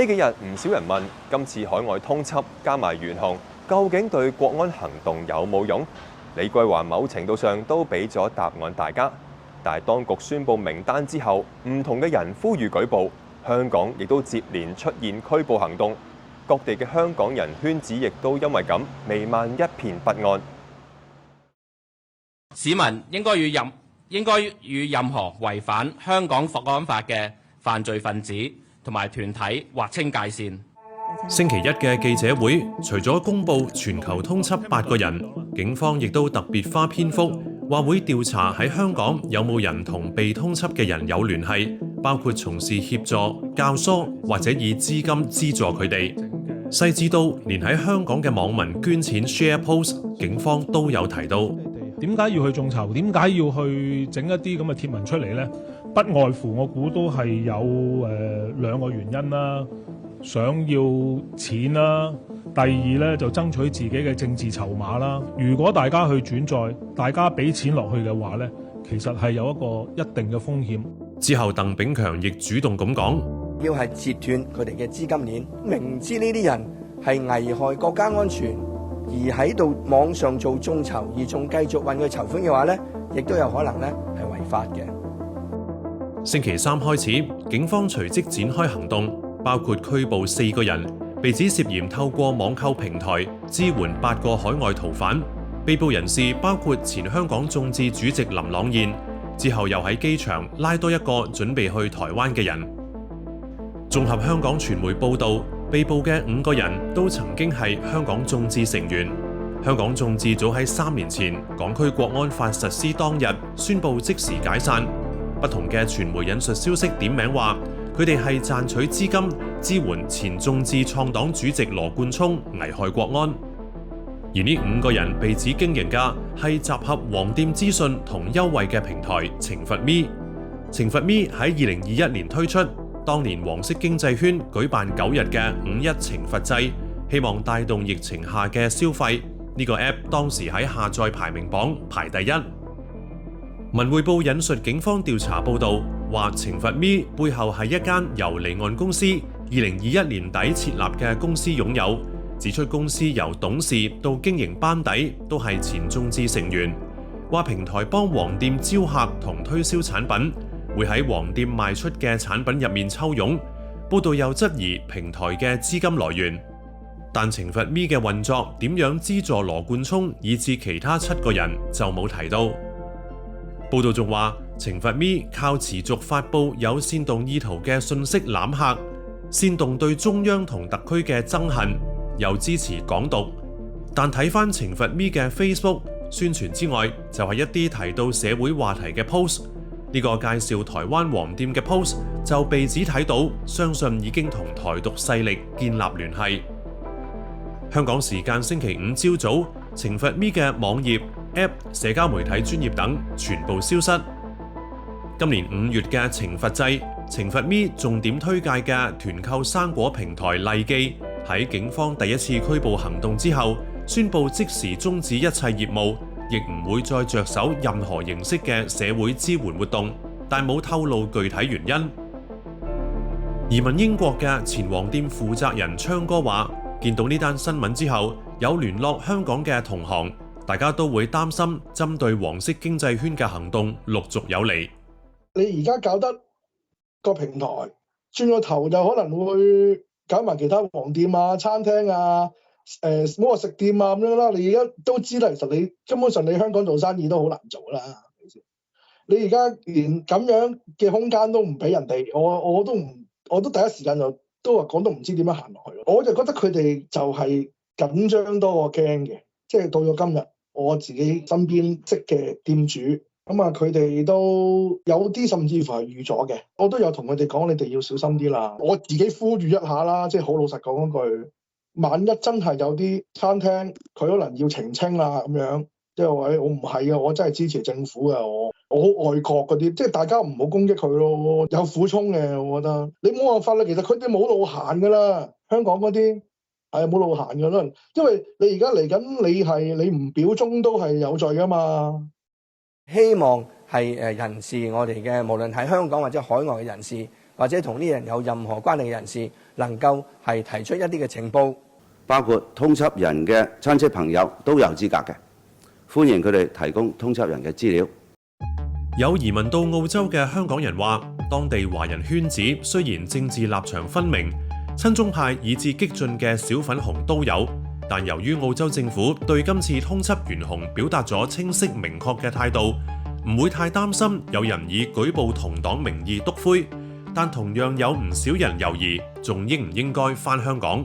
幾日唔少人問，今次海外通緝加埋懸紅，究竟對國安行動有冇用？李桂華某程度上都俾咗答案大家。但係當局宣布名單之後，唔同嘅人呼籲舉報，香港亦都接連出現拘捕行動，各地嘅香港人圈子亦都因為咁瀰漫一片不安。市民應該與任何違反香港國安法嘅犯罪分子同埋團體劃清界線。星期一嘅記者會，除咗公布全球通緝8個人，警方亦都特別花篇幅話會調查喺香港有冇人同被通緝嘅人有聯繫，包括從事協助、教唆或者以資金資助佢哋。細緻到連喺香港嘅網民捐錢 share post， 警方都有提到。點解要去眾籌？點解要去整一啲咁嘅貼文出嚟呢？不外乎我估都係有2個原因啦。想要錢啦，第二呢，就爭取自己嘅政治籌碼啦。如果大家去轉載，大家俾錢落去嘅話呢，其實係有一個一定嘅風險。之後鄧炳強亦主動咁講，要係截斷佢哋嘅資金鏈，明知呢啲人係危害國家安全，而喺度網上做眾籌，而仲繼續揾佢籌款嘅話呢，亦都有可能呢係違法嘅。星期三開始，警方隨即展開行動。包括拘捕4個人，被指涉嫌透過網購平台支援8個海外逃犯。被捕人士包括前香港眾志主席林朗彥，之後又喺機場拉多一個準備去台灣嘅人。綜合香港傳媒報道，被捕嘅5個人都曾經係香港眾志成員。香港眾志早喺3年前港區國安法實施當日宣布即時解散。不同嘅傳媒引述消息點名話，佢哋係賺取資金支援前眾志創黨主席羅冠聰危害國安，而呢5個人被指經營嘅係集合黃店資訊同優惠嘅平台懲罰咪。懲罰咪喺2021年推出，當年黃色經濟圈舉辦9日嘅5·1懲罰制，希望帶動疫情下嘅消費。呢個 app 當時喺下載排名榜排第1。文匯報引述警方調查報導，話懲罰咪背後係一間由離岸公司2021年底設立嘅公司擁有，指出公司由董事到經營班底都係前眾志成員，話平台幫黃店招客同推銷產品，會喺黃店賣出嘅產品入面抽佣。報導又質疑平台嘅資金來源，但懲罰咪嘅運作點樣資助羅冠聰以至其他7個人就冇提到。報道仲話，懲罰咪靠持續發布有煽動意圖嘅信息攬客，煽動對中央同特區嘅憎恨，又支持港獨。但睇返懲罰咪嘅 Facebook 宣傳之外，就係一啲提到社會話題嘅 post。呢個介紹台灣黃店嘅 post 就被指睇到，相信已經同台獨勢力建立聯繫。香港時間星期5朝早，懲罰咪嘅網頁、App、社交媒體專頁等全部消失。今年5月嘅懲罰制，懲罰咪重點推介嘅團購生果平台麗記，喺警方第一次拘捕行動之後，宣布即時終止一切業務，亦唔會再着手任何形式嘅社會支援活動，但冇透露具體原因。移民英國嘅前黃店負責人昌哥話，見到呢單新聞之後，有聯絡香港嘅同行，大家都會擔心針對黃色經濟圈嘅行動陸續有嚟。你而家搞得個平台，轉個頭就可能會搞埋其他黃店啊、餐廳啊、唔好話食店啊咁樣啦。你而家都知啦，其實你根本上你香港做生意都好難做啦。你而家連咁樣嘅空間都唔俾人哋，我都第一時間都話講都唔知點樣行落去。我就覺得佢哋就係緊張多過驚嘅，即係到咗今日，我自己身邊識嘅店主。咁啊，佢哋都有啲甚至乎係預咗嘅，我都有同佢哋講，你哋要小心啲啦。我自己呼籲一下啦，即係好老實講嗰句，萬一真係有啲餐廳佢可能要澄清啦咁樣，即係話我唔係啊，我真係支持政府啊，我好愛國嗰啲，即係大家唔好攻擊佢咯，有苦衷嘅，我覺得你冇辦法啦。其實佢哋冇路行噶啦，香港嗰啲係冇路行噶啦，因為你而家嚟緊，你唔表忠都係有罪噶嘛。希望係人士，我哋嘅無論喺香港或者海外嘅人士，或者同呢人有任何關係嘅人士，能夠係提出一啲嘅情報，包括通緝人嘅親戚朋友都有資格嘅，歡迎佢哋提供通緝人嘅資料。有移民到澳洲嘅香港人話，當地華人圈子雖然政治立場分明，親中派以至激進嘅小粉紅都有，但由於澳洲政府對今次通緝懸紅表達咗清晰明確嘅態度，唔會太擔心有人以舉報同黨名義篤灰，但同樣有唔少人猶豫，仲應唔應該返香港？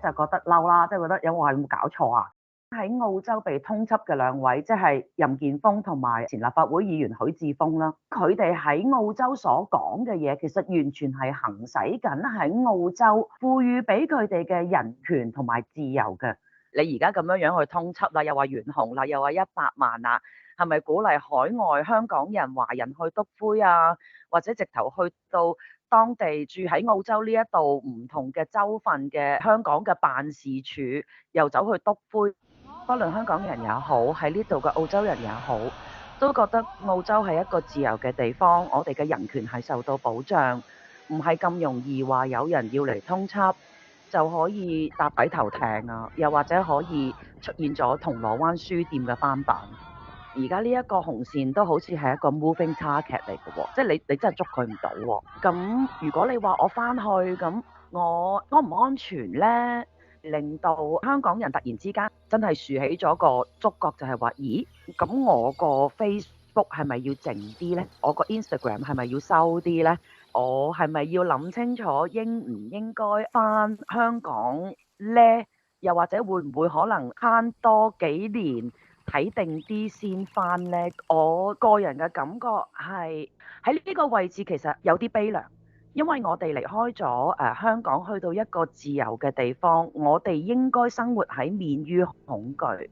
就覺得嬲啦，即係覺得有冇搞錯啊？喺澳洲被通緝嘅兩位，即係任建峰同埋前立法會議員許智峰啦，佢哋喺澳洲所講嘅嘢，其實完全係行使緊喺澳洲賦予俾佢哋嘅人權同埋自由嘅。你而家咁樣去通緝啦，又話懸紅啦，又話100萬啊，係咪鼓勵海外香港人、華人去篤灰啊？或者直頭去到當地住喺澳洲呢一度唔同嘅州份嘅香港嘅辦事處，又走去篤灰？不論香港人也好，喺呢度嘅澳洲人也好，都覺得澳洲係一個自由嘅地方，我哋嘅人權係受到保障，唔係咁容易話有人要嚟通緝就可以搭底頭艇啊，又或者可以出現咗銅鑼灣書店嘅翻版。而家呢一個紅線都好似係一個 moving target 嚟嘅喎，即係你真係捉佢唔到喎。咁如果你話我翻去，咁我安唔安全呢？令到香港人突然之間真係豎起咗個觸覺，就係話：咦，咁我個 Facebook 係咪要靜啲呢？我個 Instagram 係咪要收啲呢？我係咪要諗清楚應唔應該返香港呢？又或者會唔會可能慳多幾年睇定啲先返呢？我個人嘅感覺係喺呢個位置其實有啲悲涼。因為我哋離開咗香港，去到一個自由嘅地方，我哋應該生活喺免於恐懼。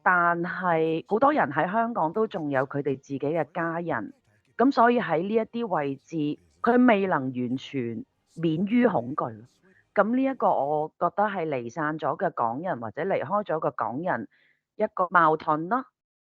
但係好多人喺香港都仲有佢哋自己嘅家人，咁所以喺呢一啲位置，佢未能完全免於恐懼。咁呢一個我覺得係離散咗嘅港人或者離開咗嘅港人一個矛盾咯。